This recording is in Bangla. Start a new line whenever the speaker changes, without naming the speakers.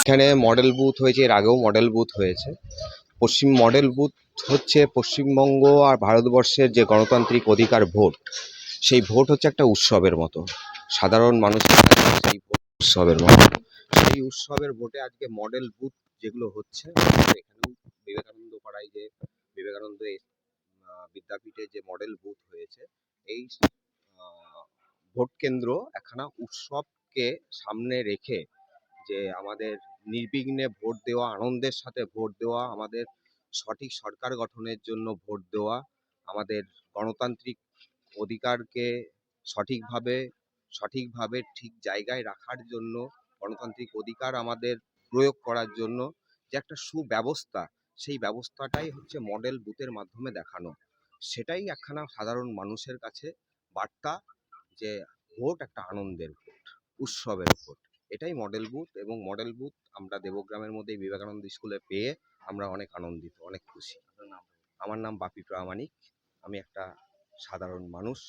এখানে মডেল বুথ হয়েছে, এর আগেও মডেল বুথ হয়েছে। মডেল বুথ হচ্ছে পশ্চিমবঙ্গ আর ভারতবর্ষের যে গণতান্ত্রিক অধিকার ভোট, সেই ভোট হচ্ছে একটা উৎসবের মতো। সাধারণ মানুষের কাছে সেই ভোট উৎসবের মতো। সেই উৎসবের ভোটে আজকে মডেল বুথ যেগুলো হচ্ছে, এখানেও বিবেকানন্দ পাড়ায় যে বিবেকানন্দ বিদ্যাপীঠে যে মডেল বুথ হয়েছে, এই ভোট কেন্দ্র একখানা উৎসবকে সামনে রেখে যে আমাদের নির্বিঘ্নে ভোট দেওয়া, আনন্দের সাথে ভোট দেওয়া, আমাদের সঠিক সরকার গঠনের জন্য ভোট দেওয়া, আমাদের গণতান্ত্রিক অধিকারকে সঠিকভাবে ঠিক জায়গায় রাখার জন্য, গণতান্ত্রিক অধিকার আমাদের প্রয়োগ করার জন্য যে একটা সুব্যবস্থা, সেই ব্যবস্থাটাই হচ্ছে মডেল বুথের মাধ্যমে দেখানো। সেটাই একখানা সাধারণ মানুষের কাছে বার্তা যে ভোট একটা আনন্দের ভোট, উৎসবের ভোট। এটাই মডেল বুথ। এবং মডেল বুথ আমরা দেবগ্রামের মধ্যে বিবেকানন্দ স্কুলে পেয়ে আমরা অনেক আনন্দিত, অনেক খুশি। আমার নাম বাপি প্রামাণিক। আমি একটা সাধারণ মানুষ।